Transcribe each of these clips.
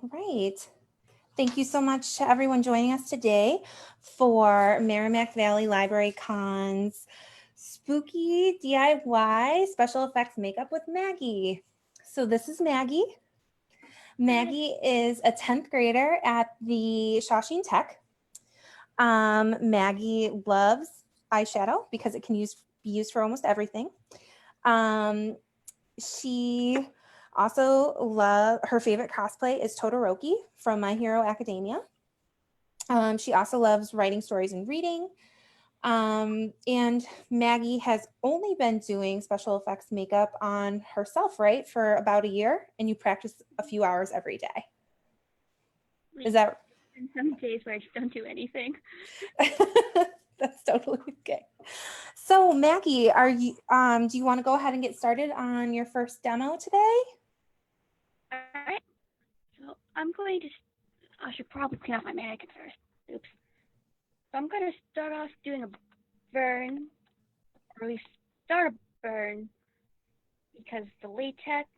All right. Thank you so much to everyone joining us today for Merrimack Valley Library Con's Spooky DIY Special Effects Makeup with Maggie. So this is Maggie. Maggie is a 10th grader at the Shawshene Tech. Maggie loves eyeshadow because it can be used for almost everything. She also her favorite cosplay is Todoroki from My Hero Academia. She also loves writing stories and reading. And Maggie has only been doing special effects makeup on herself, right, for about a year, and you practice a few hours every day. Is that? And some days where I just don't do anything. That's totally okay. So Maggie, are you do you want to go ahead and get started on your first demo today? All right. So I'm going to, I should probably clean off my mannequin first. Oops. So I'm going to start off doing a burn, or at least start a burn, because the latex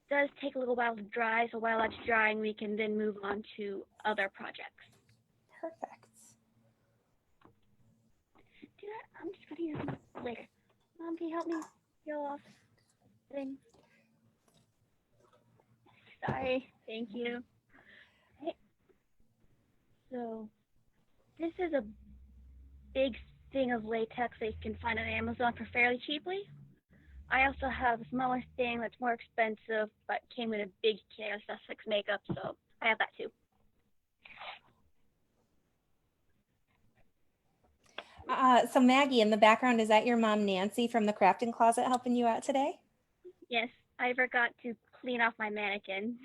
does take a little while to dry. So while that's drying, we can then move on to other projects. Perfect. I'm just going to use them later. Mom, can you help me peel off things? Sorry. Thank you. Okay. So this is a big thing of latex that you can find on Amazon for fairly cheaply. I also have a smaller thing that's more expensive, but came with a big kit of SFX makeup, so I have that too. So Maggie, in the background, is that your mom Nancy from the crafting closet helping you out today? Yes, I forgot to clean off my mannequin.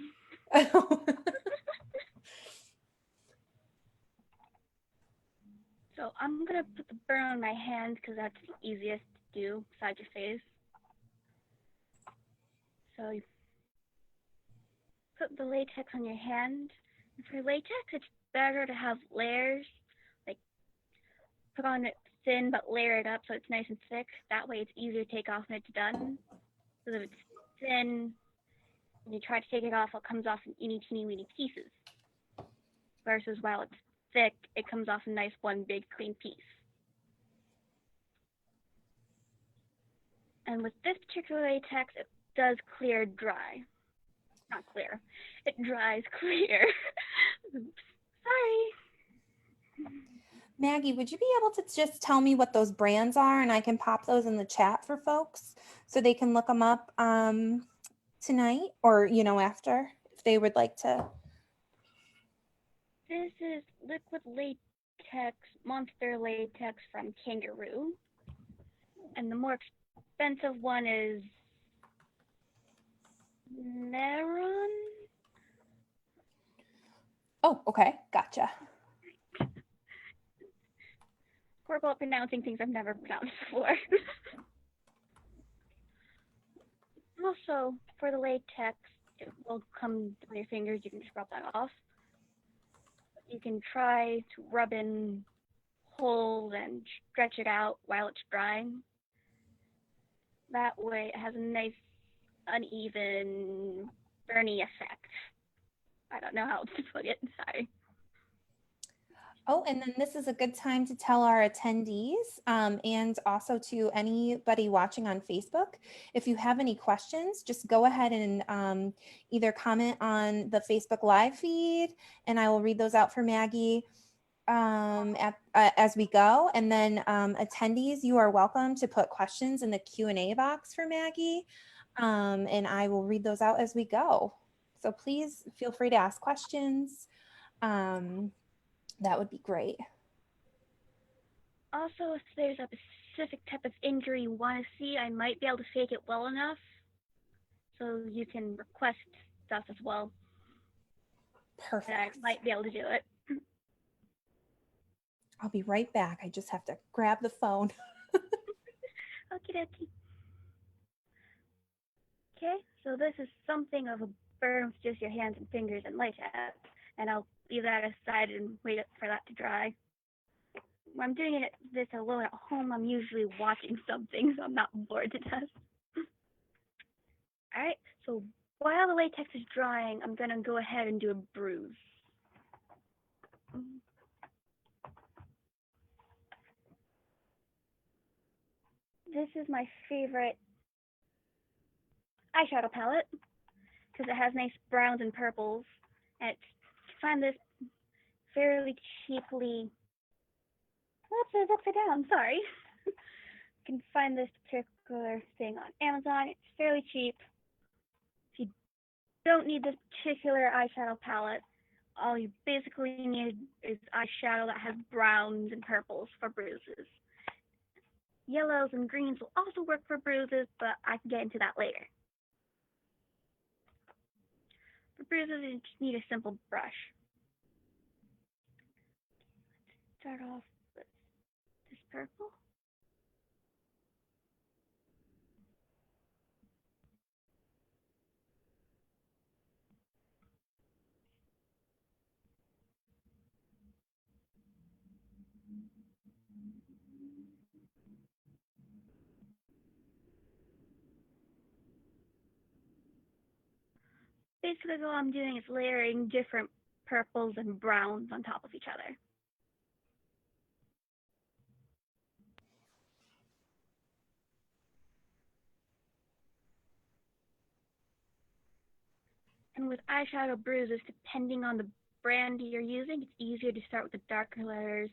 So I'm gonna put the burn on my hand because that's the easiest to do besides your face. So you put the latex on your hand. And for latex, it's better to have layers, like put on it thin but layer it up so it's nice and thick. That way it's easier to take off when it's done. So if it's thin, when you try to take it off, it comes off in teeny weeny pieces. Versus while it's thick, it comes off a nice one big clean piece. And with this particular latex, it does clear dry. Not clear. It dries clear. Oops. Sorry. Maggie, would you be able to just tell me what those brands are, and I can pop those in the chat for folks so they can look them up tonight, or after, if they would like to. This is liquid latex, monster latex from Kangaroo. And the more expensive one is Neron. Oh, okay, gotcha. Horrible at pronouncing things I've never pronounced before. Also, for the latex, it will come on your fingers. You can just rub that off. You can try to rub in holes and stretch it out while it's drying. That way, it has a nice, uneven, burny effect. I don't know how else to put it. Sorry. Oh, and then this is a good time to tell our attendees and also to anybody watching on Facebook, if you have any questions, just go ahead and either comment on the Facebook live feed, and I will read those out for Maggie as we go. And then attendees, you are welcome to put questions in the Q&A box for Maggie, and I will read those out as we go. So please feel free to ask questions. That would be great. Also, if there's a specific type of injury you want to see, I might be able to fake it well enough. So you can request stuff as well. Perfect. And I might be able to do it. I'll be right back. I just have to grab the phone. Okie dokie. Okay, so this is something of a burn with just your hands and fingers and latex. And I'll leave that aside and wait for that to dry. When I'm doing this alone at home, I'm usually watching something, so I'm not bored to death. All right, so while the latex is drying, I'm going to go ahead and do a bruise. This is my favorite eyeshadow palette because it has nice browns and purples. And you find this fairly cheaply. Whoops, it's upside down. Sorry. You can find this particular thing on Amazon. It's fairly cheap. If you don't need this particular eyeshadow palette, all you basically need is eyeshadow that has browns and purples for bruises. Yellows and greens will also work for bruises, but I can get into that later. For bruises, you just need a simple brush. Start off with this purple. Basically, all I'm doing is layering different purples and browns on top of each other. And with eyeshadow bruises, depending on the brand you're using, it's easier to start with the darker layers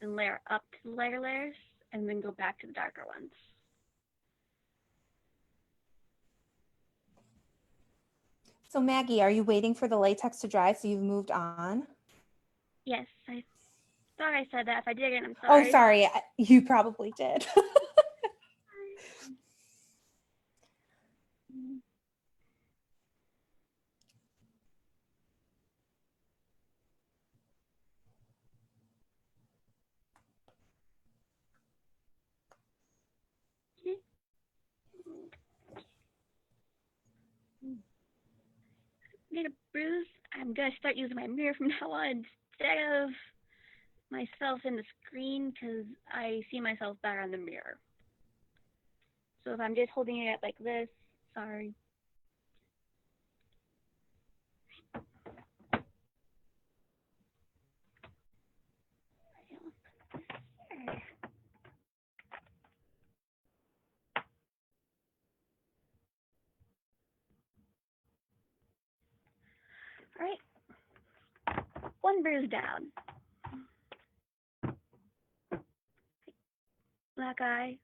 and layer up to the lighter layers, and then go back to the darker ones. So Maggie, are you waiting for the latex to dry so you've moved on? Yes, I thought I said that. If I didn't, I'm sorry. Oh, sorry. You probably did. Need a bruise. I'm gonna start using my mirror from now on instead of myself in the screen because I see myself better in the mirror. So if I'm just holding it like this, sorry. All right, one bruise down. Black eye.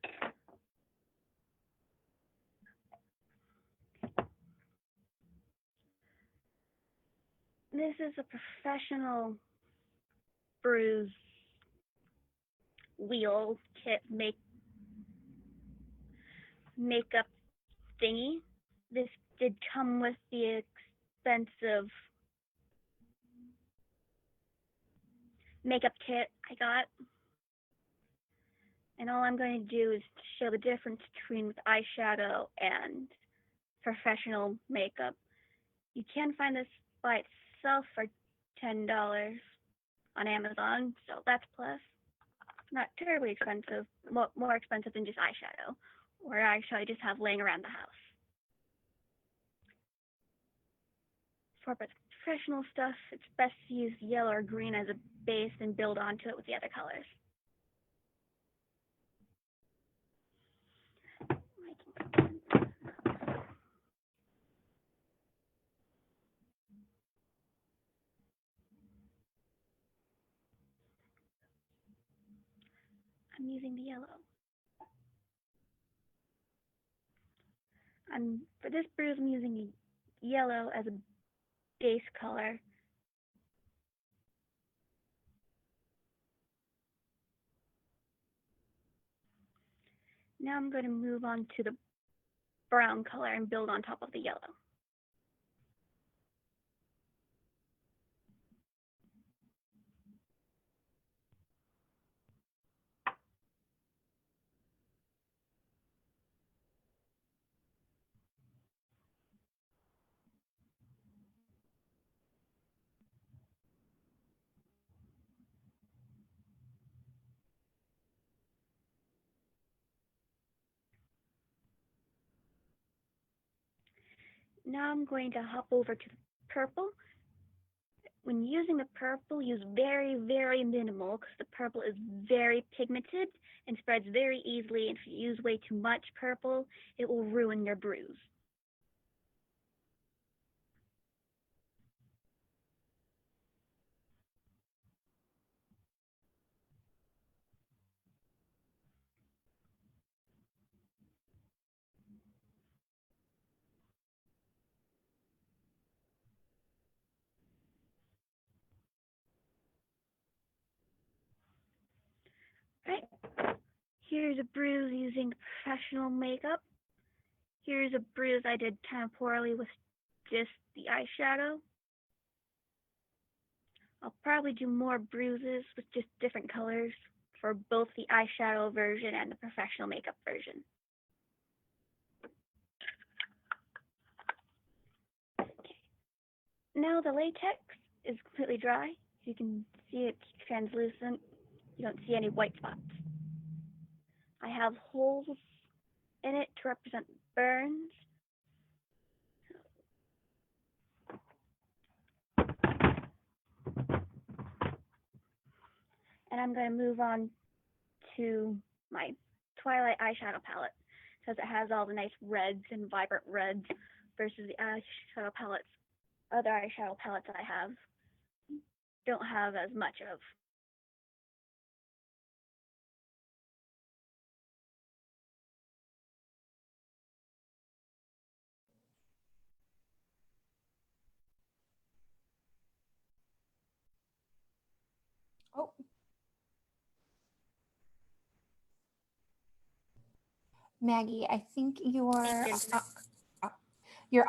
This is a professional bruise wheel kit makeup thingy. This did come with the expensive makeup kit I got. And all I'm going to do is show the difference between eyeshadow and professional makeup. You can find this by itself for $10 on Amazon, so that's a plus. Not terribly expensive, more expensive than just eyeshadow, or eyeshadow I just have laying around the house. For professional stuff, it's best to use yellow or green as a base and build onto it with the other colors. I'm using the yellow. For this bruise, I'm using yellow as a base color. Now I'm going to move on to the brown color and build on top of the yellow. Now I'm going to hop over to the purple. When using the purple, use very, very minimal because the purple is very pigmented and spreads very easily. And if you use way too much purple, it will ruin your bruise. Right, here's a bruise using professional makeup. Here's a bruise I did kind of poorly with just the eyeshadow. I'll probably do more bruises with just different colors for both the eyeshadow version and the professional makeup version. Okay. Now the latex is completely dry. You can see it's translucent. You don't see any white spots. I have holes in it to represent burns. And I'm going to move on to my Twilight eyeshadow palette because it has all the nice reds and vibrant reds versus the eyeshadow palettes, other eyeshadow palettes I have don't have as much of. Oh, Maggie, I think your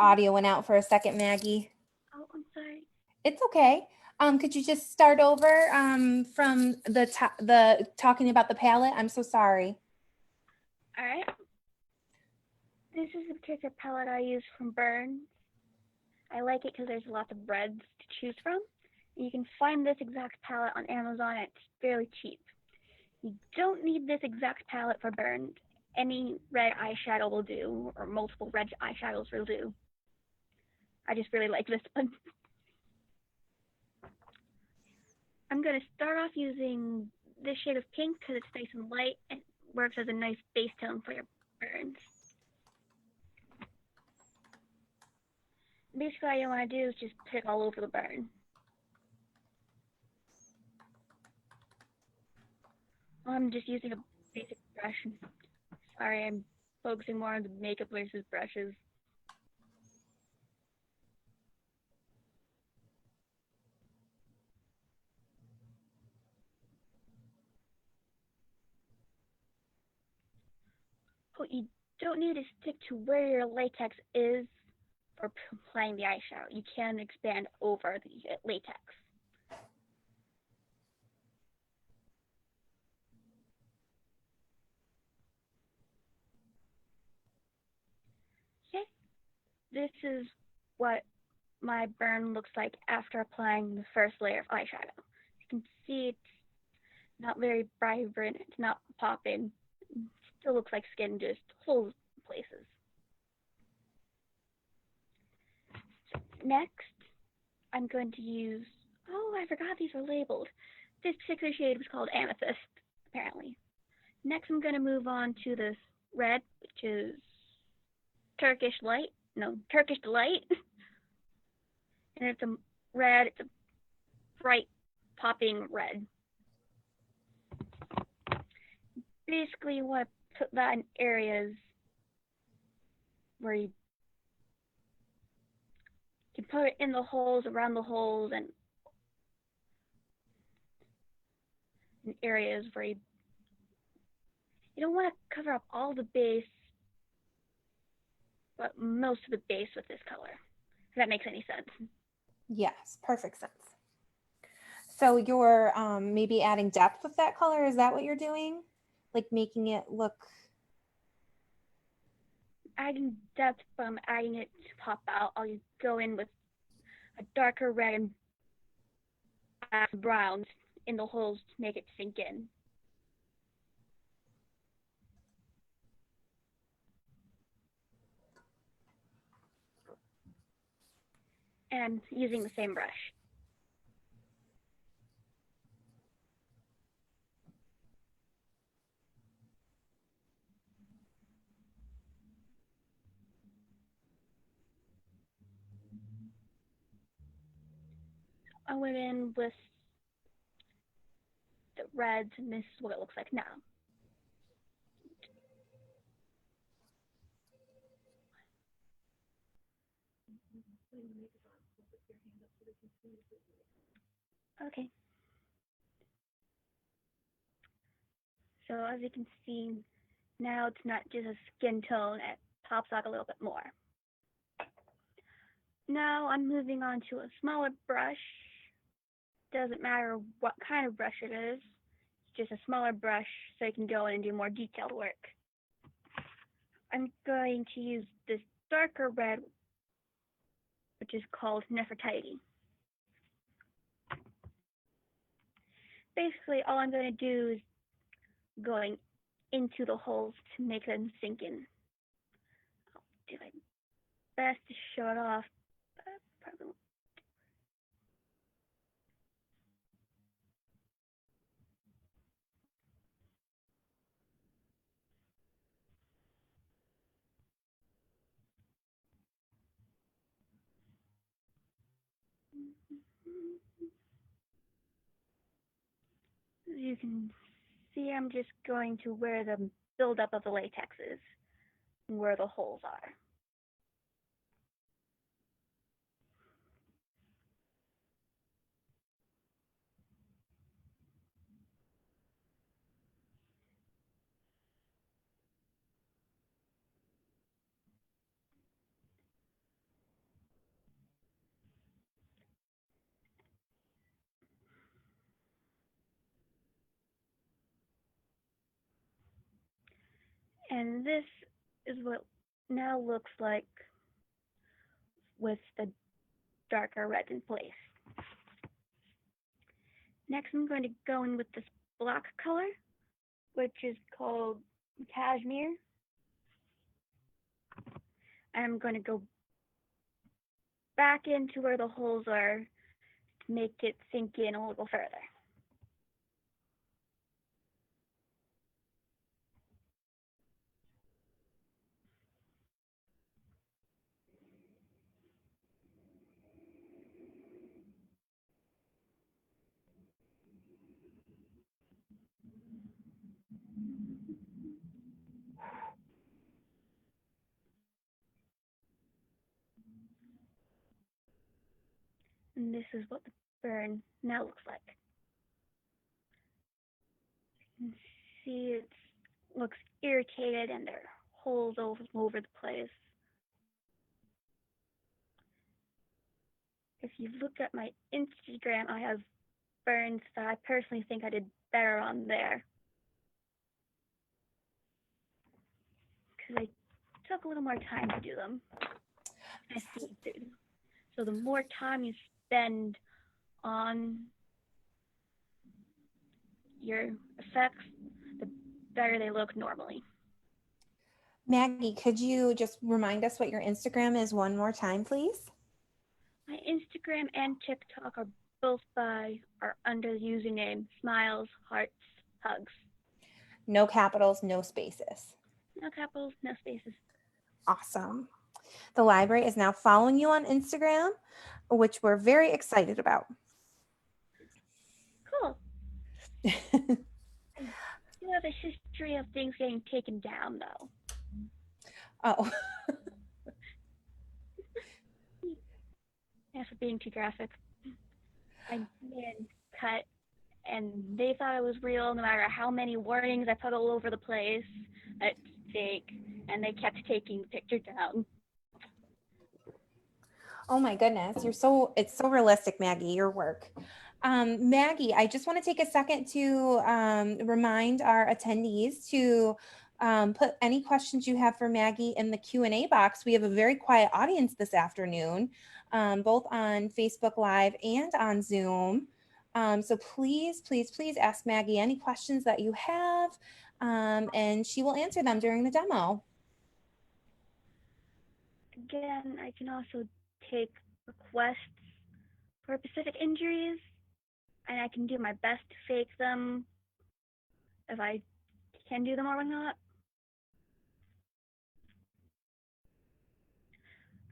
audio went out for a second, Maggie. Oh, I'm sorry. It's okay. Could you just start over from the talking about the palette? I'm so sorry. All right. This is a particular palette I use from Burns. I like it because there's lots of reds to choose from. You can find this exact palette on Amazon. It's fairly cheap. You don't need this exact palette for Burns. Any red eyeshadow will do, or multiple red eyeshadows will do. I just really like this one. I'm going to start off using this shade of pink because it's nice and light and works as a nice base tone for your burns. Basically, all you want to do is just put it all over the burn. I'm just using a basic brush. Sorry, I'm focusing more on the makeup versus brushes. What you don't need to stick to where your latex is for applying the eyeshadow. You can expand over the latex. Okay, this is what my burn looks like after applying the first layer of eyeshadow. You can see it's not very vibrant, it's not popping. It still looks like skin, just holes in places. So next, I'm going to use, oh, I forgot these were labeled. This particular shade was called Amethyst, apparently. Next, I'm going to move on to this red, which is Turkish Delight. And it's a red, it's a bright popping red. Basically, you want to put that in areas where you can put it in the holes, around the holes, and in areas where you don't want to cover up all the base, but most of the base with this color. If that makes any sense. Yes, perfect sense. So you're maybe adding depth with that color. Is that what you're doing? Like making it look... Adding depth, but I'm adding it to pop out. I'll go in with a darker red and browns in the holes to make it sink in. and using the same brush. I went in with the reds, and this is what it looks like now. Okay. So as you can see, now it's not just a skin tone, it pops out a little bit more. Now I'm moving on to a smaller brush. Doesn't matter what kind of brush it is, it's just a smaller brush so you can go in and do more detailed work. I'm going to use this darker red, which is called Nefertiti. Basically, all I'm going to do is going into the holes to make them sink in. I'll do my best to show it off, but probably won't. As you can see, I'm just going to where the buildup of the latex is, and where the holes are. And this is what now looks like with the darker red in place. Next, I'm going to go in with this black color, which is called cashmere. And I'm going to go back into where the holes are to make it sink in a little further. And this is what the burn now looks like. You can see it looks irritated and there are holes all over the place. If you look at my Instagram, I have burns that I personally think I did better on there, because I took a little more time to do them. So the more time you spend on your effects, the better they look normally. Maggie, could you just remind us what your Instagram is one more time, please? My Instagram and TikTok are both are under the username Smiles, Hearts, Hugs. No capitals, no spaces. No capitals, no spaces. Awesome. The library is now following you on Instagram, which we're very excited about. Cool. I do have a history of things getting taken down, though. Oh. Yeah, for being too graphic. I made a cut, and they thought it was real no matter how many warnings I put all over the place. It's fake, and they kept taking the picture down. Oh my goodness, it's so realistic, Maggie, your work. Maggie, I just want to take a second to remind our attendees to put any questions you have for Maggie in the Q&A box. We have a very quiet audience this afternoon, both on Facebook Live and on Zoom. So please, please, please ask Maggie any questions that you have, and she will answer them during the demo. Again, I can also take requests for specific injuries, and I can do my best to fake them if I can do them or whatnot.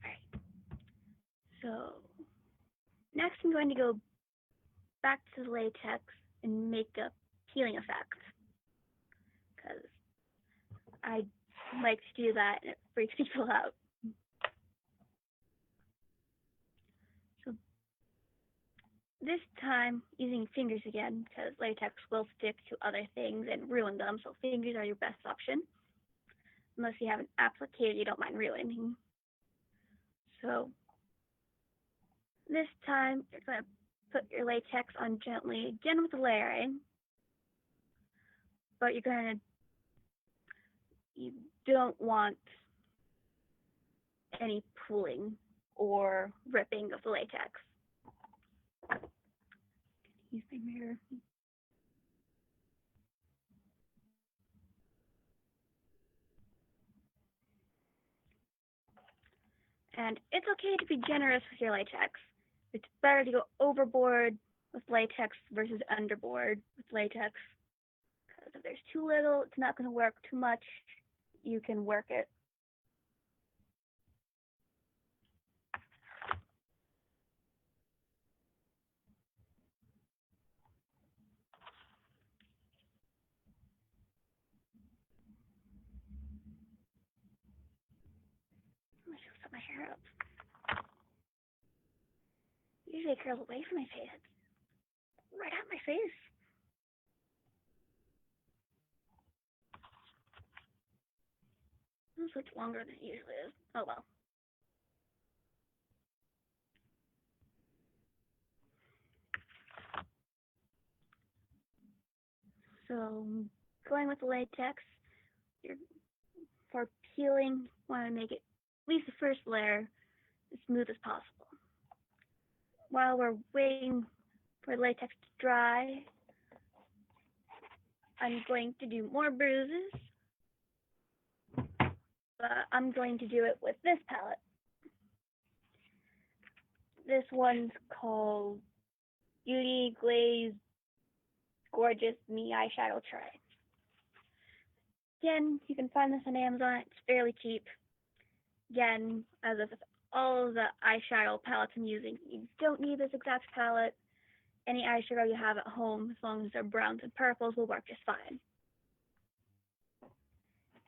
Alright, so next I'm going to go back to the latex and make a peeling effect, because I like to do that and it freaks people out. So this time, using fingers again, because latex will stick to other things and ruin them, so fingers are your best option. Unless you have an applicator you don't mind ruining. So this time, you're going to put your latex on gently, again with the layering, but you don't want any pooling or ripping of the latex. Use my mirror. And it's okay to be generous with your latex. It's better to go overboard with latex versus underboard with latex. Because if there's too little, it's not going to work too much. You can work it. I'm just gonna set my hair up. Usually it curls away from my face. It's right at my face. This looks longer than it usually is. Oh well. So going with the latex, for peeling, want to make it at least the first layer as smooth as possible. While we're waiting for latex to dry, I'm going to do more bruises, but I'm going to do it with this palette. This one's called Beauty Glaze Gorgeous Me Eyeshadow Tray. Again, you can find this on Amazon. It's fairly cheap. Again, as with all of the eyeshadow palettes I'm using, you don't need this exact palette. Any eyeshadow you have at home, as long as they're browns and purples, will work just fine.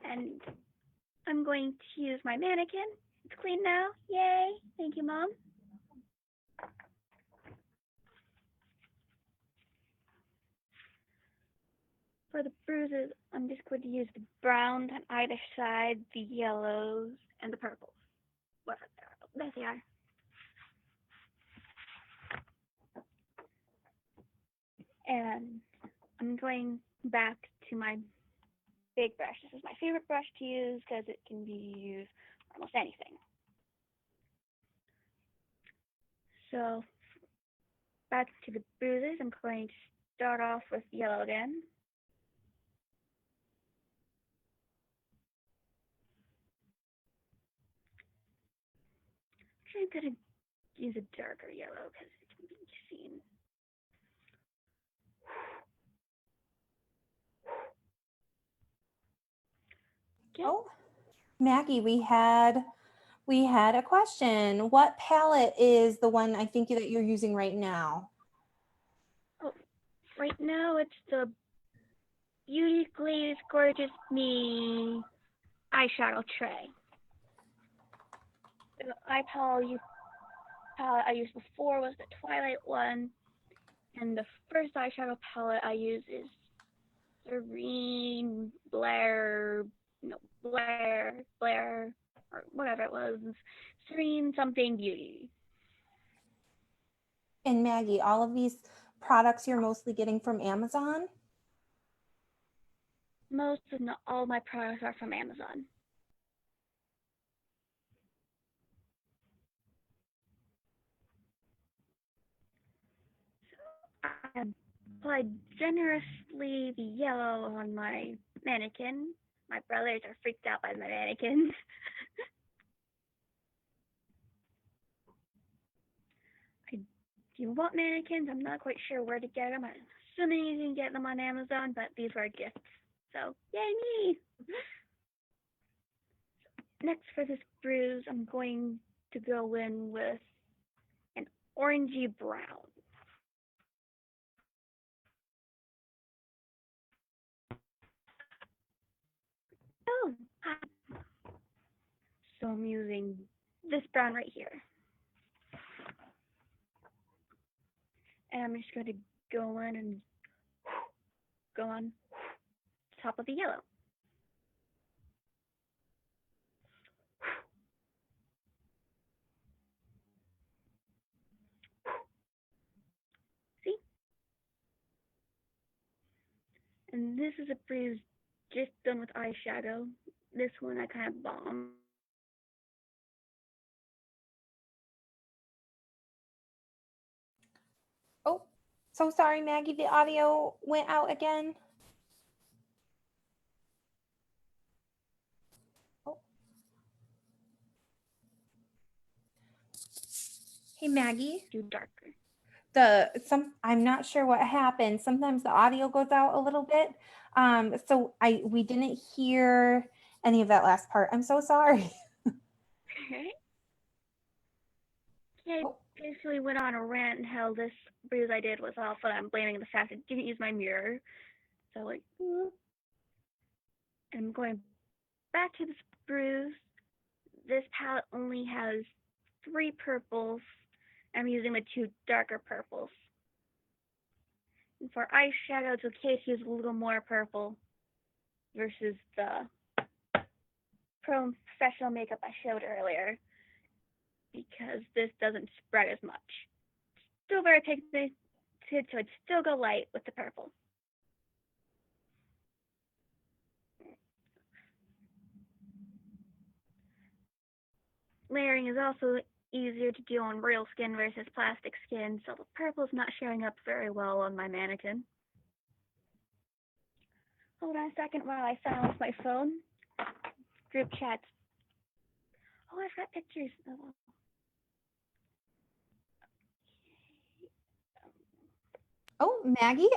And I'm going to use my mannequin. It's clean now. Yay! Thank you, Mom. For the bruises, I'm just going to use the browns on either side, the yellows, and the purples. Whatever they are. There they are. And I'm going back to my big brush. This is my favorite brush to use because it can be used for almost anything. So back to the bruises, I'm going to start off with yellow again. Actually, I'm going to use a darker yellow because it can be seen. Okay. Oh, Maggie, we had a question. What palette is the one I think that you're using right now? Oh, right now it's the Beauty Glaze Gorgeous Me eyeshadow tray. The eye palette I used before was the Twilight one, and the first eyeshadow palette I use is Blair, or whatever it was, Serene something Beauty. And Maggie, all of these products you're mostly getting from Amazon? Most, if not all, my products are from Amazon. I applied generously the yellow on my mannequin. My brothers are freaked out by my mannequins. If you want mannequins, I'm not quite sure where to get them. I'm assuming you can get them on Amazon, but these were gifts. So, yay me! Next for this bruise, I'm going to go in with an orangey brown. Oh, hi. So I'm using this brown right here. And I'm just going to go in and go on top of the yellow. See? And this is a bruise just done with eyeshadow. This one I kind of bombed. Oh, so sorry, Maggie, the audio went out again. Oh. Hey, Maggie. Do darker. I'm not sure what happened. Sometimes the audio goes out a little bit. So we didn't hear any of that last part. I'm so sorry. I Oh. basically went on a rant and how this bruise I did was awful. I'm blaming the fact I didn't use my mirror. So like, and I'm going back to this bruise. This palette only has 3 purples. I'm using the 2 darker purples. And for eyeshadow, it's okay to use a little more purple versus the professional makeup I showed earlier, because this doesn't spread as much. Still very pigmented, so it'd still go light with the purple. Layering is also easier to do on real skin versus plastic skin, so the purple's not showing up very well on my mannequin. Hold on a second while I silence my phone. Group chats. Oh, I've got pictures. Oh, Maggie,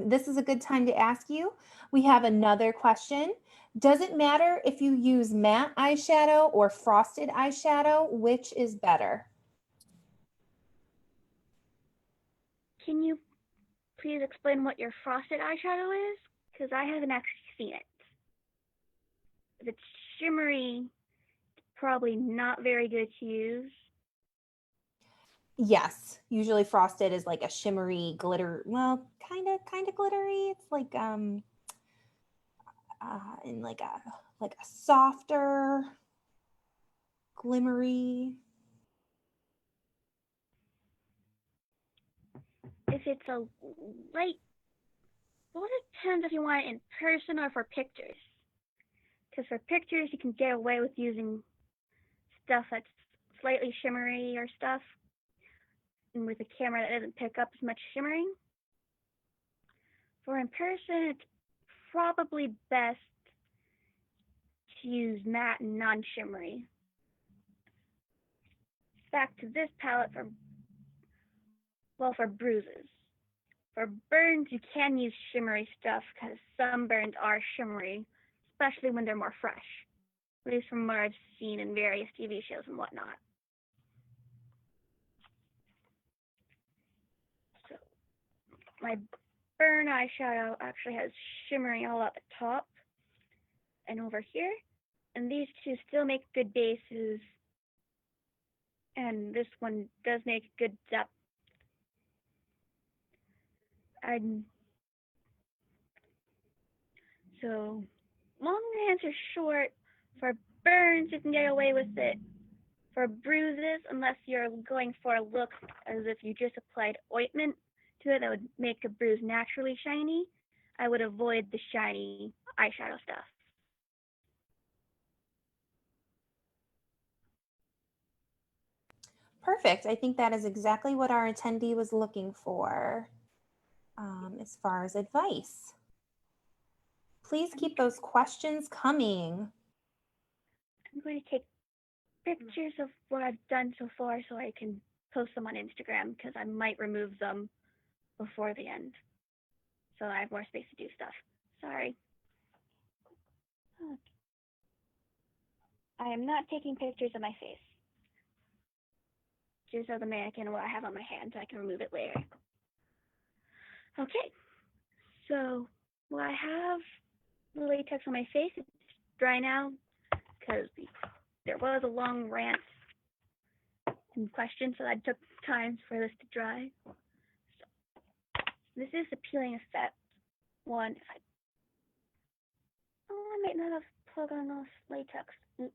this is a good time to ask you. We have another question. Does it matter if you use matte eyeshadow or frosted eyeshadow? Which is better? Can you please explain what your frosted eyeshadow is? Because I haven't actually seen it. If it's shimmery, it's probably not very good to use. Yes, usually frosted is like a shimmery glitter. Well, kind of glittery. It's like in like a softer glimmery. If it's a light, well, it depends if you want it in person or for pictures. Because for pictures, you can get away with using stuff that's slightly shimmery or stuff, and with a camera that doesn't pick up as much shimmering. For in person, it's probably best to use matte and non-shimmery. Back to this palette for bruises. For burns, you can use shimmery stuff because some burns are shimmery, especially when they're more fresh, at least from what I've seen in various TV shows and whatnot. So my burn eyeshadow actually has shimmery all at the top and over here, and these two still make good bases, and this one does make good depth. And so, long answer short, for burns, you can get away with it. For bruises, unless you're going for a look as if you just applied ointment to it that would make a bruise naturally shiny, I would avoid the shiny eyeshadow stuff. Perfect. I think that is exactly what our attendee was looking for as far as advice. Please keep those questions coming. I'm going to take pictures of what I've done so far so I can post them on Instagram because I might remove them before the end. So I have more space to do stuff. Sorry. I am not taking pictures of my face. Just of the mannequin what I have on my hand so I can remove it later. Okay. So I have the latex on my face. It's dry now because there was a long rant and question, so I took time for this to dry. So this is the peeling effect one. I might not have plugged on enough latex. Oops.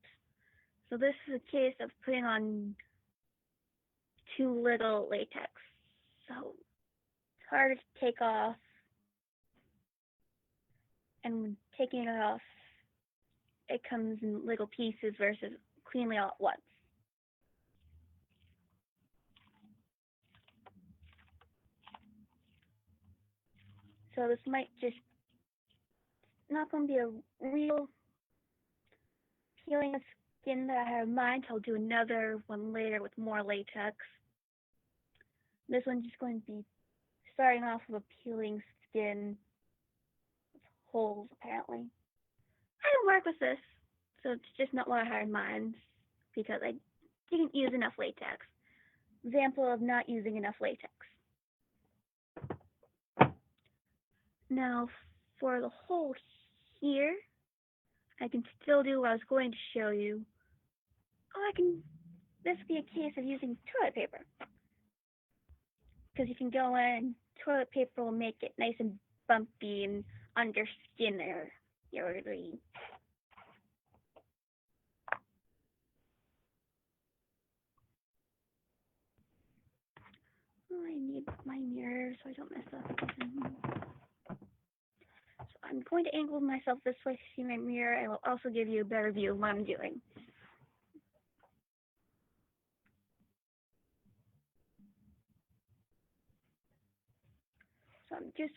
So this is a case of putting on too little latex. So it's harder to take off. And when taking it off, it comes in little pieces versus cleanly all at once. So this might just not going to be a real peeling of skin that I have in mind. I'll do another one later with more latex. This one's just going to be starting off with a peeling skin with holes, apparently. I didn't work with this, so it's just not what I had in mind because I didn't use enough latex. Example of not using enough latex. Now, for the hole here, I can still do what I was going to show you. This would be a case of using toilet paper. Because you can go in, toilet paper will make it nice and bumpy and under skin there. I need my mirror so I don't mess up. So I'm going to angle myself this way to see my mirror. I will also give you a better view of what I'm doing. So I'm just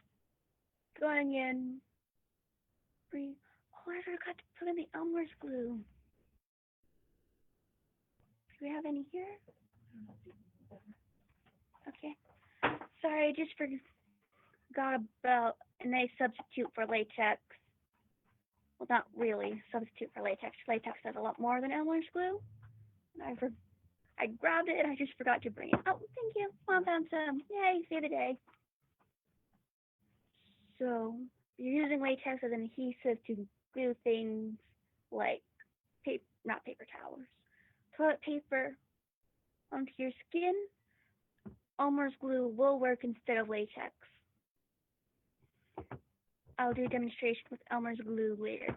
going in. Oh, I forgot to put in the Elmer's glue. Do we have any here? Okay. Sorry, I just forgot about a nice substitute for latex. Well, not really substitute for latex. Latex does a lot more than Elmer's glue. I grabbed it and I just forgot to bring it. Oh, thank you. Mom found some. Yay, save the day. So you're using latex as an adhesive to glue things like not paper towels, toilet paper onto your skin. Elmer's glue will work instead of latex. I'll do a demonstration with Elmer's glue later.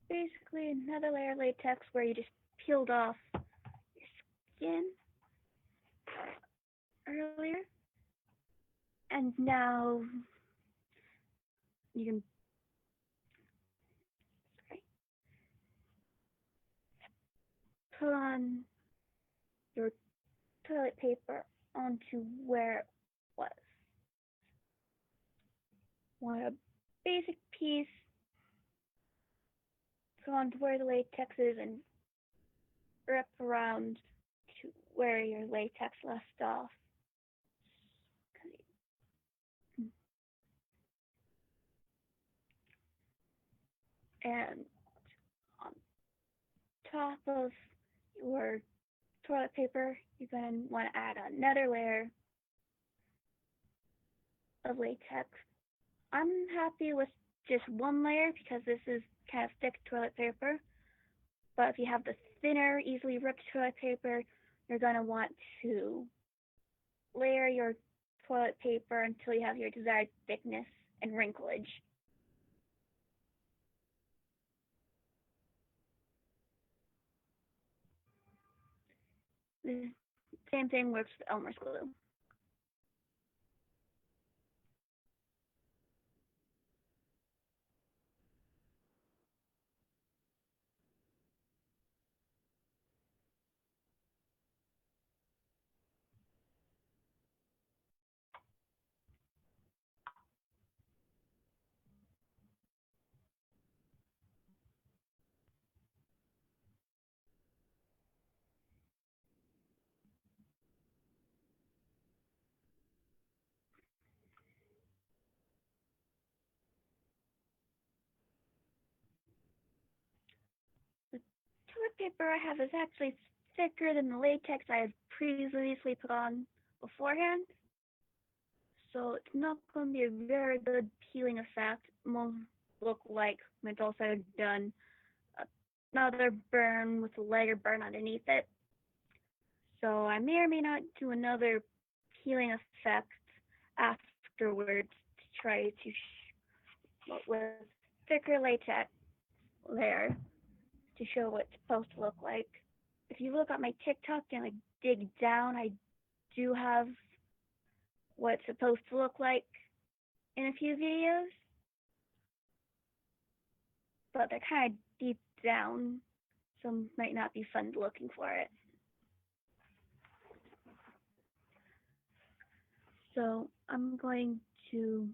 Basically, another layer of latex where you just peeled off your skin earlier. And now you can put on your toilet paper onto where it was. Want a basic piece, put onto where the latex is and wrap around to where your latex left off. And on top of your toilet paper, you're going to want to add another layer of latex. I'm happy with just one layer because this is kind of thick toilet paper. But if you have the thinner, easily ripped toilet paper, you're going to want to layer your toilet paper until you have your desired thickness and wrinklage. The same thing works with Elmer's glue. paper I have is actually thicker than the latex I had previously put on beforehand. So it's not going to be a very good peeling effect. It won't look like when it's all said and done another burn with a lighter burn underneath it. So I may or may not do another peeling effect afterwards to try to with thicker latex layer to show what it's supposed to look like. If you look at my TikTok and I dig down, I do have what it's supposed to look like in a few videos, but they're kind of deep down, so might not be fun looking for it. So I'm going to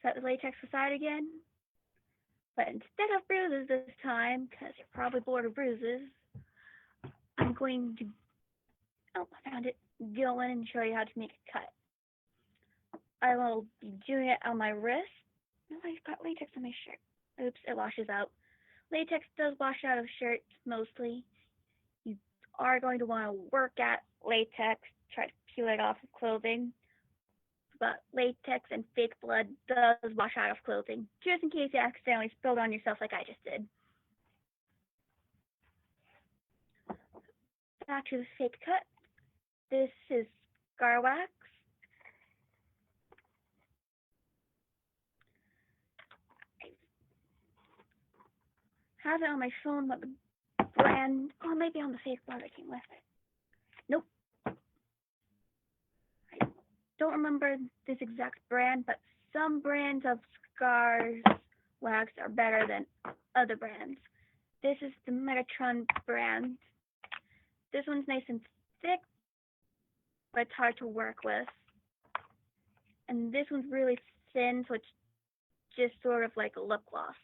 set the latex aside again, but instead of bruises this time, because you're probably bored of bruises, I'm going to, oh, I found it, go in and show you how to make a cut. I will be doing it on my wrist. No, I've got latex on my shirt. Oops, it washes out. Latex does wash out of shirts mostly. You are going to want to work at latex, try to peel it off of clothing. But latex and fake blood does wash out of clothing, just in case you accidentally spilled on yourself like I just did. Back to the fake cut. This is scar wax. I have it on my phone, but the brand, oh, maybe on the fake blood that came with it. Nope. I don't remember this exact brand, but some brands of scars wax are better than other brands. This is the Megatron brand. This one's nice and thick, but it's hard to work with. And this one's really thin, so it's just sort of like a lip gloss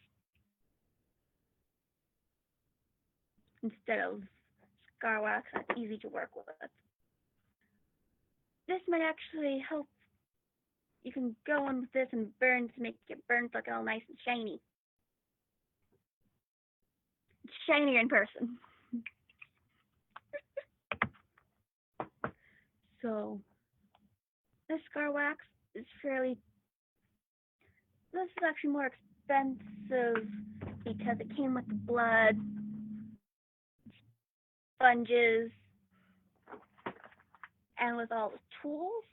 instead of scar wax that's easy to work with. This might actually help. You can go in with this and burn to make your burns look all nice and shiny. It's shinier in person. So this scar wax is this is actually more expensive because it came with the blood, sponges, and with all the tools.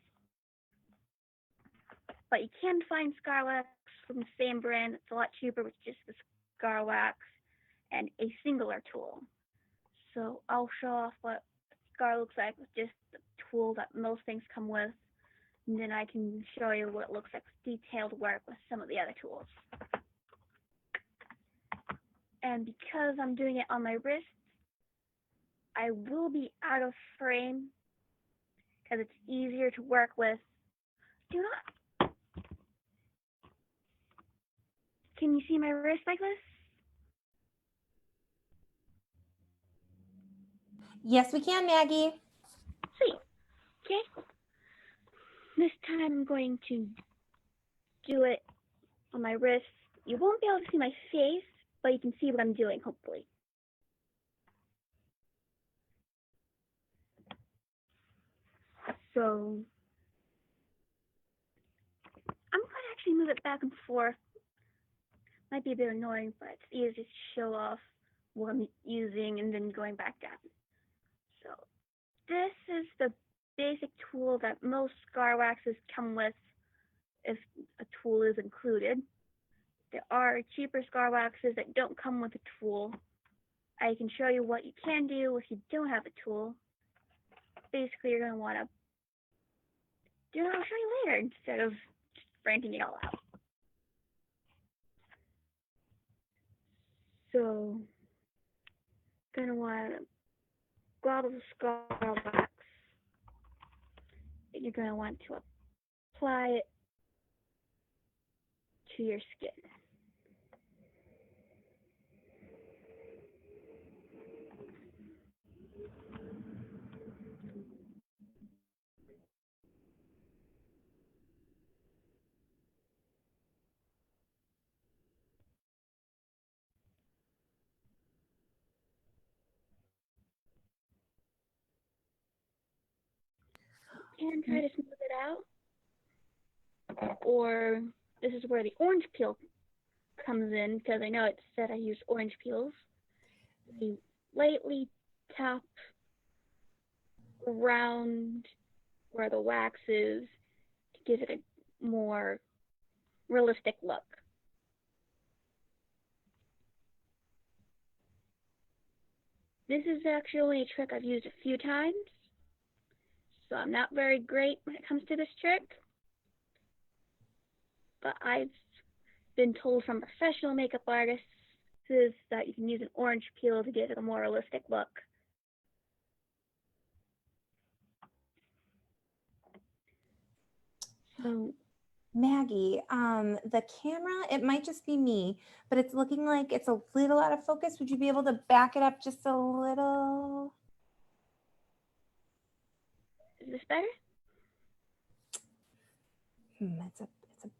But you can find scar wax from the same brand. It's a lot cheaper with just the scar wax and a singular tool. So I'll show off what scar looks like with just the tool that most things come with, and then I can show you what it looks like with detailed work with some of the other tools. And because I'm doing it on my wrist, I will be out of frame because it's easier to work with. Do not. Can you see my wrist like this? Yes, we can, Maggie. Sweet. Okay. This time I'm going to do it on my wrist. You won't be able to see my face, but you can see what I'm doing, hopefully. So I'm going to actually move it back and forth. Might be a bit annoying, but it's easier to show off what I'm using and then going back down. So this is the basic tool that most scar waxes come with if a tool is included. There are cheaper scar waxes that don't come with a tool. I can show you what you can do if you don't have a tool. Basically, you're going to want to I'll show you later instead of just ranting it all out. So, going to want to global the scar wax. You're going to want to apply it to your skin. can try to smooth it out. Or this is where the orange peel comes in, because I know it said I use orange peels. You lightly tap around where the wax is to give it a more realistic look. This is actually only a trick I've used a few times, so I'm not very great when it comes to this trick. But I've been told from professional makeup artists that you can use an orange peel to give it a more realistic look. So Maggie, the camera, it might just be me, but it's looking like it's a little out of focus. Would you be able to back it up just a little? is this better? It's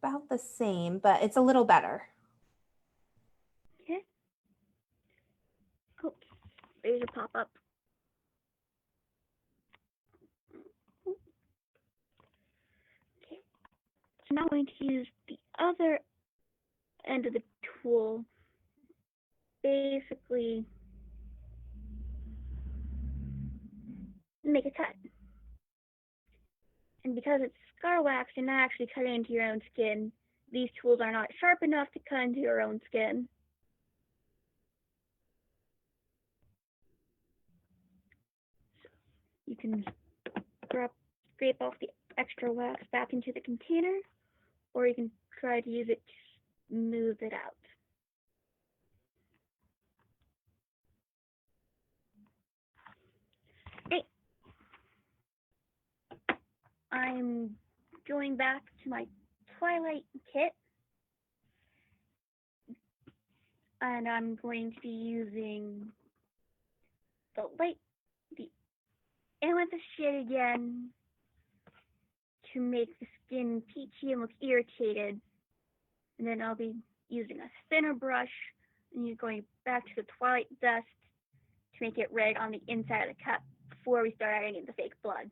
about the same, but it's a little better. Okay. Oh, there's a pop-up. Okay. So now I'm going to use the other end of the tool, basically make a cut. And because it's scar wax, you're not actually cutting into your own skin. These tools are not sharp enough to cut into your own skin. So you can scrape off the extra wax back into the container, or you can try to use it to smooth it out. Hey, I'm going back to my Twilight kit, and I'm going to be using the amethyst shade again to make the skin peachy and look irritated. And then I'll be using a thinner brush and you're going back to the Twilight dust to make it red on the inside of the cup before we start adding in the fake blood.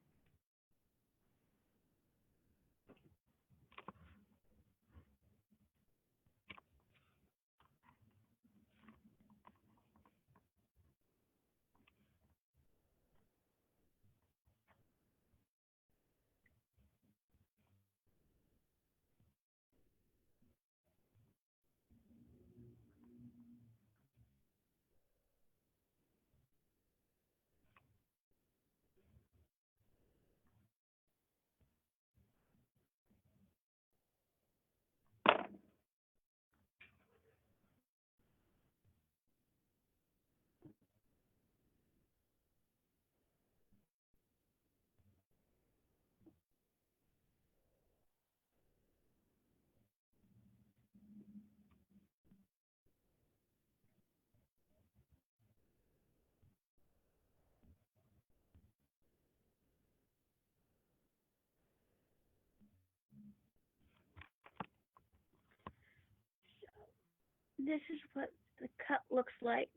This is what the cut looks like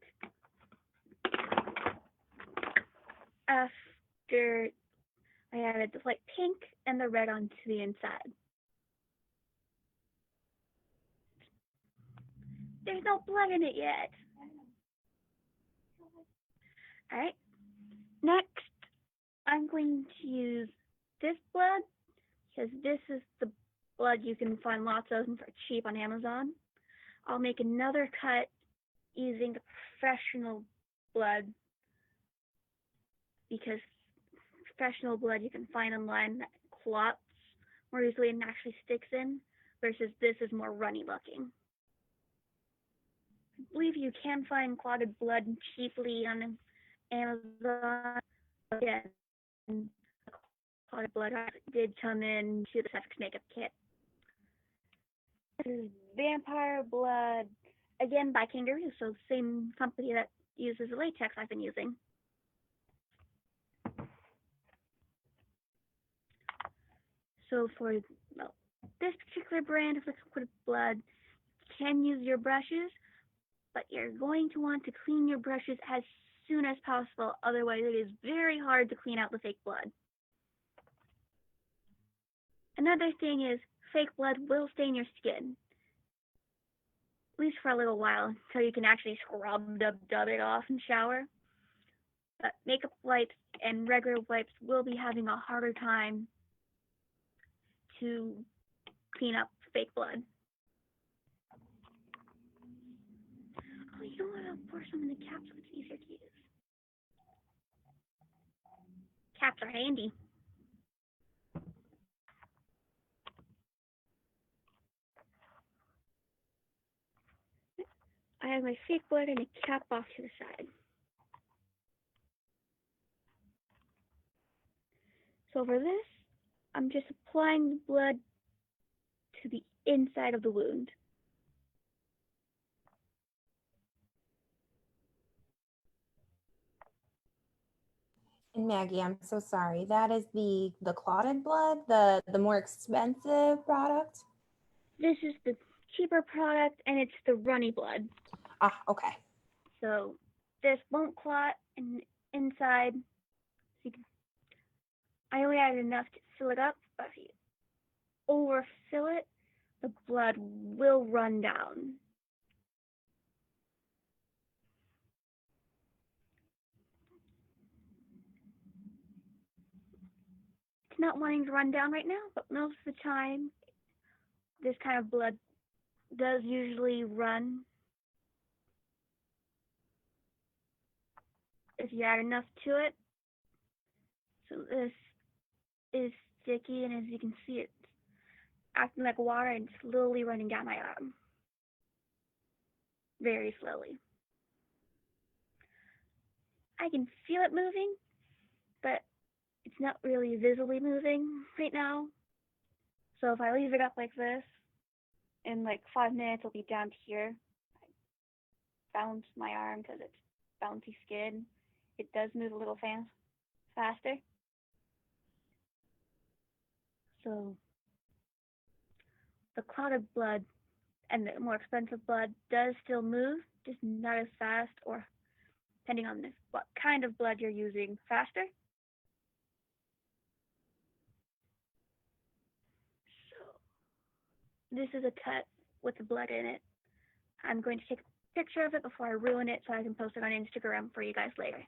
after I added the light pink and the red onto the inside. There's no blood in it yet. Alright, next I'm going to use this blood because this is the blood you can find lots of for cheap on Amazon. I'll make another cut using the professional blood because professional blood you can find online that clots more easily and actually sticks in, versus this is more runny looking. I believe you can find clotted blood cheaply on Amazon. Again, clotted blood did come in to the SFX makeup kit. This is vampire blood, again by Kangaroo, so same company that uses the latex I've been using. So for this particular brand of liquid blood, you can use your brushes, but you're going to want to clean your brushes as soon as possible. Otherwise, it is very hard to clean out the fake blood. Another thing is fake blood will stain your skin, at least for a little while, until you can actually dub it off and shower. But makeup wipes and regular wipes will be having a harder time to clean up fake blood. Oh, you know what? I'll pour some in the cap so it's easier to use. Caps are handy. I have my fake blood and a cap off to the side. So for this, I'm just applying the blood to the inside of the wound. And Maggie, I'm so sorry. That is the clotted blood, the more expensive product. This is the cheaper product, and it's the runny blood. Ah, okay. So this won't clot inside. I only added enough to fill it up, but if you overfill it, the blood will run down. It's not wanting to run down right now, but most of the time, this kind of blood does usually run. If you add enough to it. So this is sticky, and as you can see, it's acting like water and slowly running down my arm. Very slowly. I can feel it moving, but it's not really visibly moving right now. So if I leave it up like this, in like 5 minutes it'll be down to here. I bounce my arm because it's bouncy skin. It does move a little faster. So the clotted blood and the more expensive blood does still move, just not as fast, or depending on what kind of blood you're using, faster. So this is a cut with the blood in it. I'm going to take a picture of it before I ruin it so I can post it on Instagram for you guys later.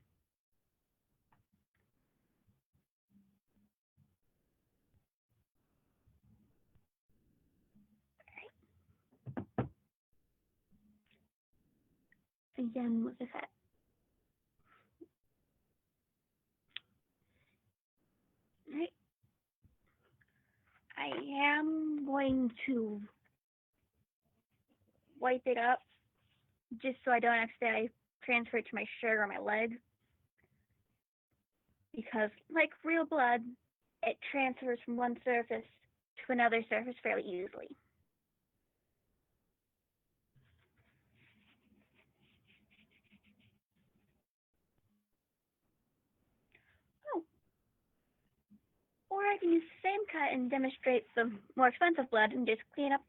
Again with the cut. Right. I am going to wipe it up just so I don't accidentally transfer it to my shirt or my leg. Because like real blood, it transfers from one surface to another surface fairly easily. Oh. Or I can use the same cut and demonstrate the more expensive blood and just clean up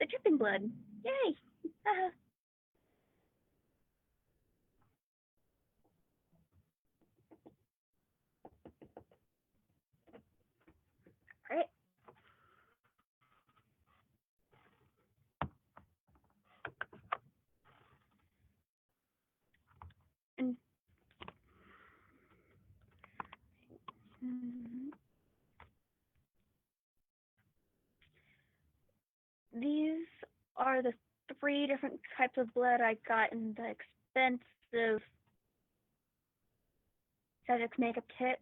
the dripping blood. Yay! Alright. And these are the 3 different types of blood I got in the expensive SFX makeup kit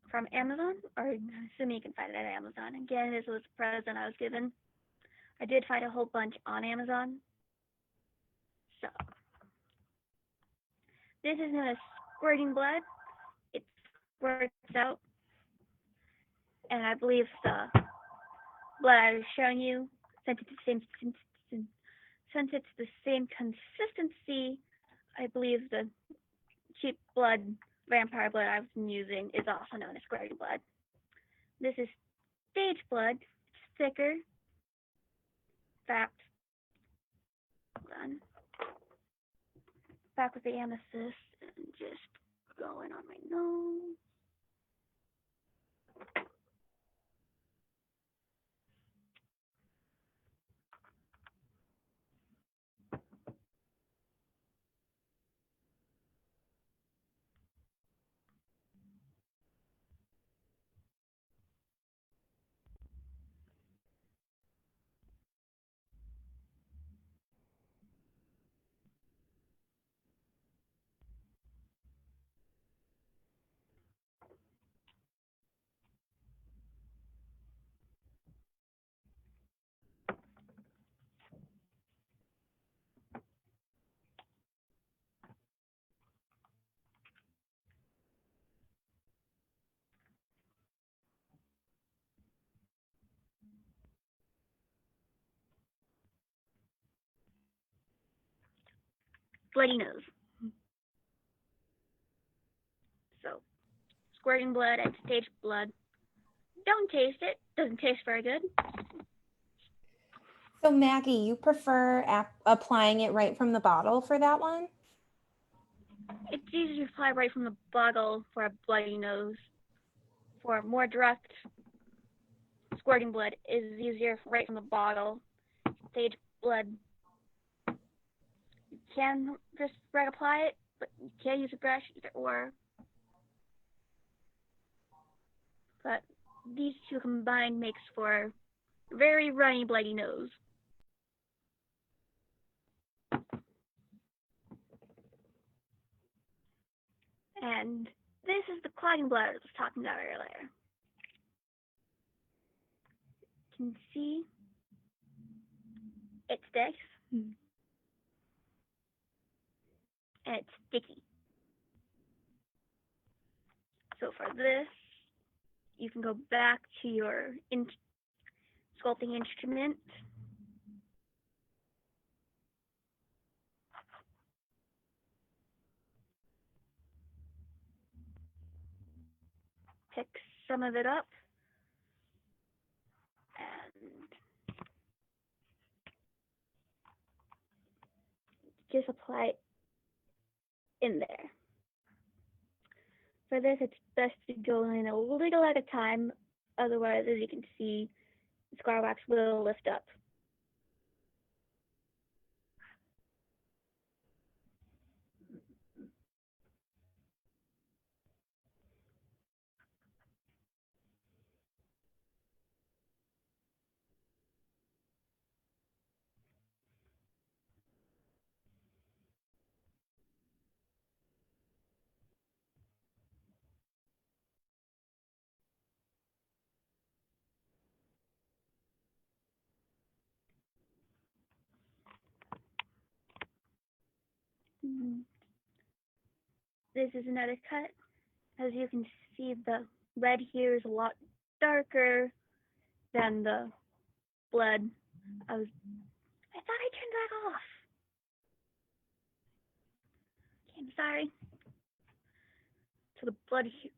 from Amazon, or assuming you can find it at Amazon. Again, this was a present I was given. I did find a whole bunch on Amazon. So this is known as squirting blood. It squirts out, and I believe the blood I was showing you, since it's the same consistency, I believe the cheap blood, vampire blood I've been using is also known as squirting blood. This is stage blood. It's thicker. In fact, hold on. Back with the amethyst and just going on my nose. bloody nose. So, squirting blood and stage blood. Don't taste it. Doesn't taste very good. So Maggie, you prefer applying it right from the bottle for that one? It's easier to apply right from the bottle for a bloody nose. For more direct squirting blood is easier right from the bottle. Stage blood, you can just right apply it, but you can't use a brush either or. But these two combined makes for a very runny, bloody nose. And this is the clotting blood I was talking about earlier. You can see it sticks. And it's sticky. So for this, you can go back to your sculpting instrument. Pick some of it up and just apply it in there. For this, it's best to go in a little at a time. Otherwise, as you can see, the scar wax will lift up. This is another cut. As you can see, the red here is a lot darker than the blood. I thought I turned that off. Okay, I'm sorry. So the blood here.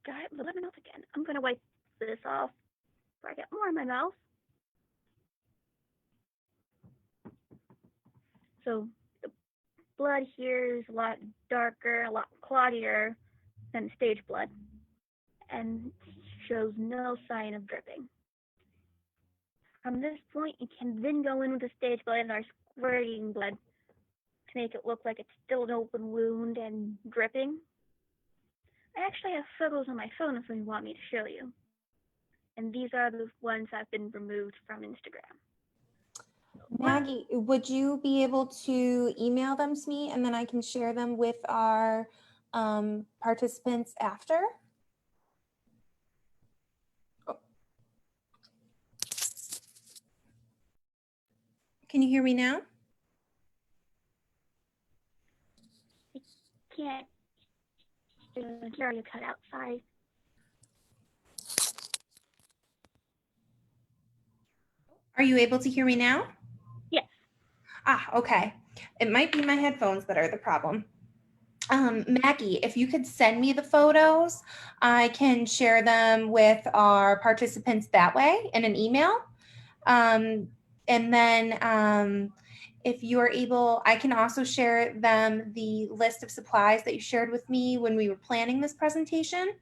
Got it, let me mouth again. I'm gonna wipe this off before I get more in my mouth. So the blood here is a lot darker, a lot clottier than stage blood, and shows no sign of dripping. From this point, you can then go in with the stage blood and our squirting blood to make it look like it's still an open wound and dripping. I actually have photos on my phone if you want me to show you. And these are the ones that have been removed from Instagram. Maggie, would you be able to email them to me and then I can share them with our participants after? Can you hear me now? I can't hear you cut out, sorry. Are you able to hear me now? Yes. Ah, okay. It might be my headphones that are the problem. Maggie, if you could send me the photos, I can share them with our participants that way in an email. And then if you're able, I can also share them the list of supplies that you shared with me when we were planning this presentation.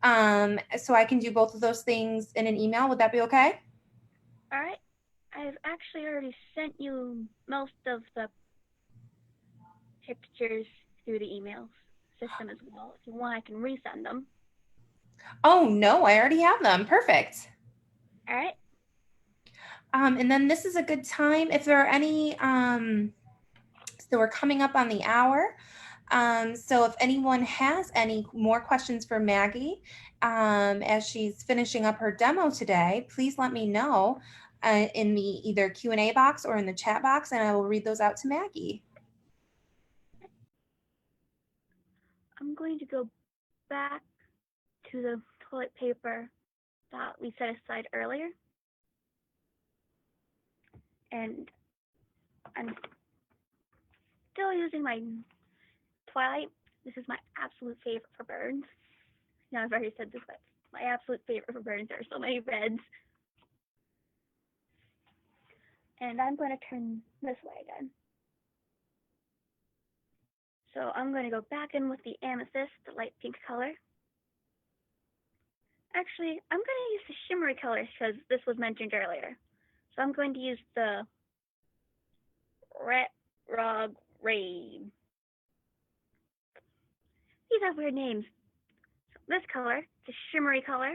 So I can do both of those things in an email. Would that be okay? All right. I've actually already sent you most of the pictures through the email system as well. If you want, I can resend them. Oh, no, I already have them. Perfect. All right. And then this is a good time if there are any, so we're coming up on the hour. So if anyone has any more questions for Maggie as she's finishing up her demo today, please let me know in the either Q&A box or in the chat box, and I will read those out to Maggie. I'm going to go back to the toilet paper that we set aside earlier. And I'm still using my Twilight. This is my absolute favorite for burns. Now I've already said this, but my absolute favorite for burns. There are so many reds. And I'm going to turn this way again. So I'm going to go back in with the amethyst, the light pink color. Actually, I'm going to use the shimmery colors because this was mentioned earlier. So I'm going to use the Rat Rog Raid. These have weird names. So this color, the shimmery color.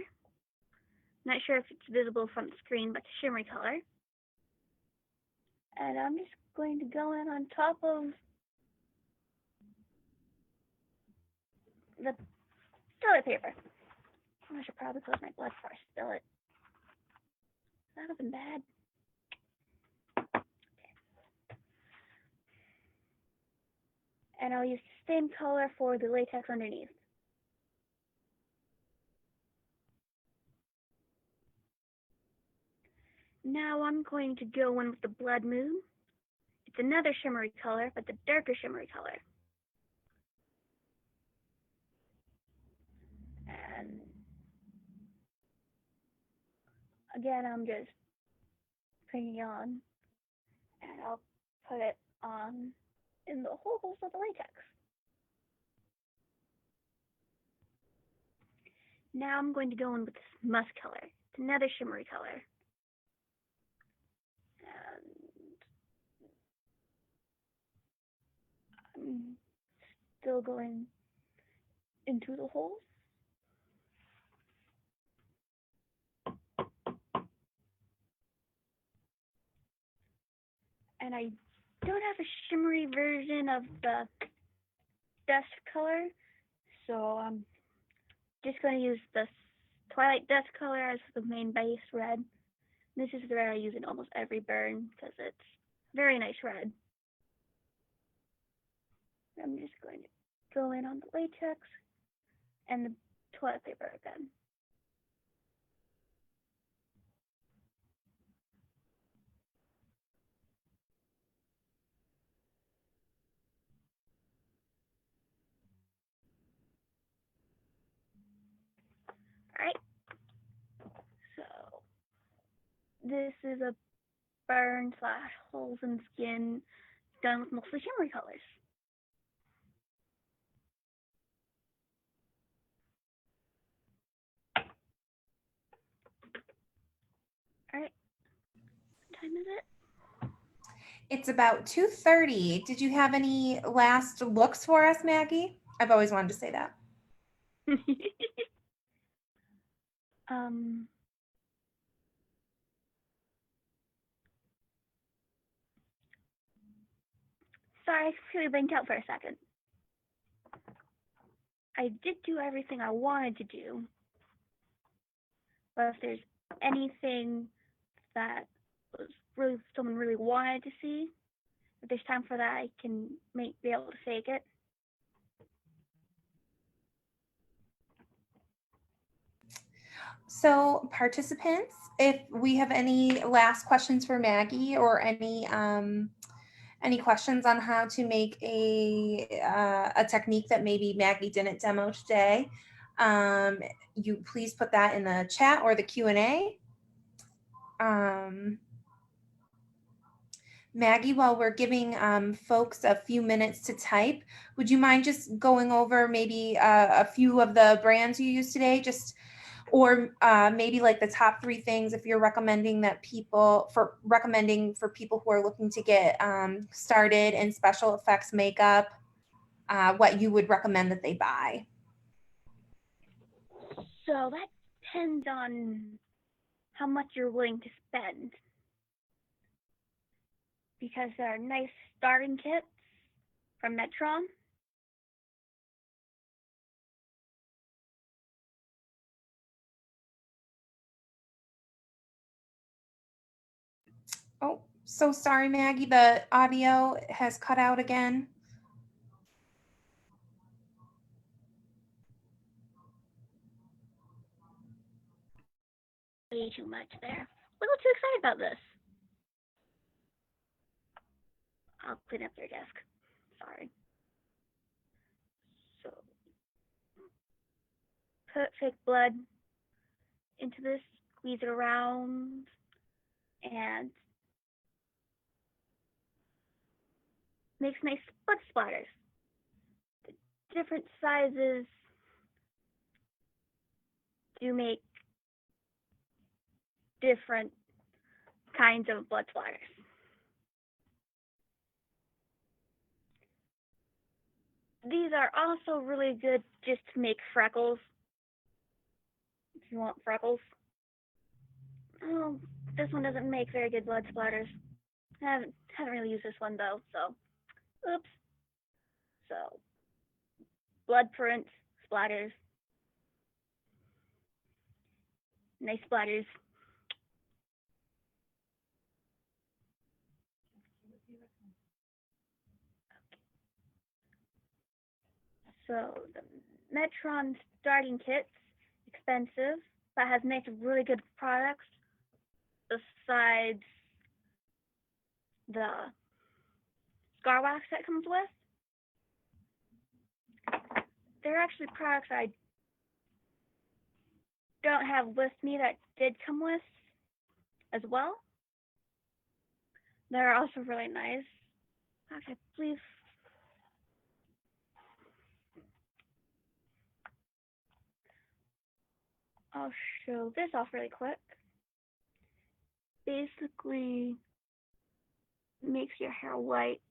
Not sure if it's visible from the screen, but the shimmery color. And I'm just going to go in on top of the toilet paper. I should probably close my blood before I spill it. That would have been bad. And I'll use the same color for the latex underneath. Now I'm going to go in with the Blood Moon. It's another shimmery color, but the darker shimmery color. And again, I'm just putting it on, and I'll put it on in the holes of the latex. Now I'm going to go in with this musk color. It's another shimmery color. And I'm still going into the holes. And I don't have a shimmery version of the dust color, so I'm just going to use the Twilight Dust color as the main base red. This is the red I use in almost every burn because it's very nice red. I'm just going to go in on the latex and the toilet paper again. Alright, so this is a burn slash holes in skin done with mostly shimmery colors. Alright, what time is it? It's about 2:30. Did you have any last looks for us, Maggie? I've always wanted to say that. Sorry, I completely blanked out for a second. I did do everything I wanted to do, but if there's anything that was really someone really wanted to see, if there's time for that, I can be able to fake it. So participants, if we have any last questions for Maggie or any questions on how to make a technique that maybe Maggie didn't demo today, you please put that in the chat or the Q&A. Maggie, while we're giving folks a few minutes to type, would you mind just going over maybe a few of the brands you used today, or maybe like the top 3 things if you're recommending for people who are looking to get started in special effects makeup, what you would recommend that they buy? So that depends on how much you're willing to spend, because there are nice starting kits from Metron. Oh, so sorry, Maggie, the audio has cut out again. Way too much there. A little too excited about this. I'll clean up their desk. Sorry. So, put fake blood into this, squeeze it around, and makes nice blood splatters. The different sizes do make different kinds of blood splatters. These are also really good just to make freckles. If you want freckles. Oh, this one doesn't make very good blood splatters. I haven't really used this one though, so oops. So blood print splatters. Nice splatters. So the Metron starting kit's expensive, but has nice, really good products besides the scar wax that comes with. There are actually products I don't have with me that did come with as well. They're also really nice. Okay, please. I'll show this off really quick. Basically makes your hair white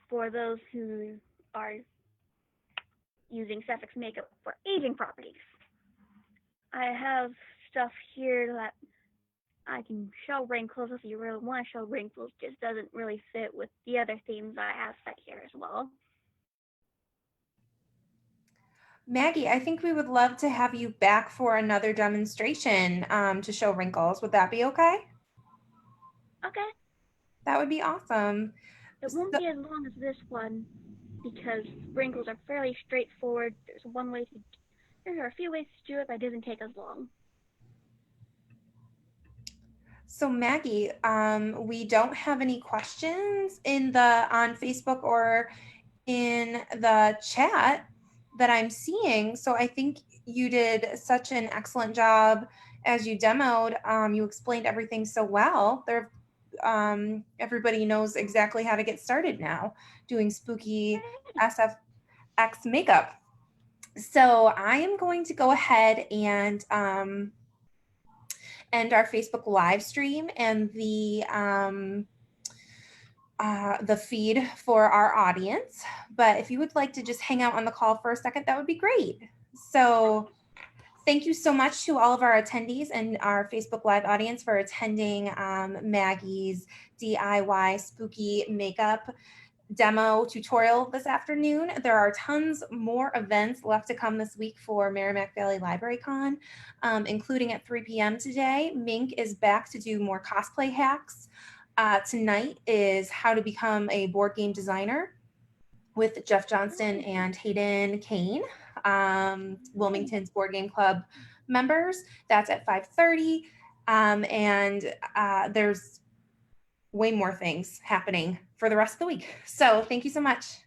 for those who are using SFX makeup for aging properties. I have stuff here that I can show wrinkles if you really want to show wrinkles, just doesn't really fit with the other themes I have set here as well. Maggie, I think we would love to have you back for another demonstration to show wrinkles. Would that be okay? Okay. That would be awesome. It won't be as long as this one because wrinkles are fairly straightforward. There are a few ways to do it, but it doesn't take as long. So Maggie, we don't have any questions on Facebook or in the chat that I'm seeing. So I think you did such an excellent job as you demoed. You explained everything so well. Everybody knows exactly how to get started now doing spooky SFX makeup. So I am going to go ahead and end our Facebook live stream and the feed for our audience. But if you would like to just hang out on the call for a second, that would be great. So thank you so much to all of our attendees and our Facebook Live audience for attending Maggie's DIY spooky makeup demo tutorial this afternoon. There are tons more events left to come this week for Merrimack Valley Library Con, including at 3 p.m. today. Mink is back to do more cosplay hacks. Tonight is how to become a board game designer with Jeff Johnston and Hayden Kane, Wilmington's Board Game Club members. That's at 5:30. And there's way more things happening for the rest of the week. So thank you so much.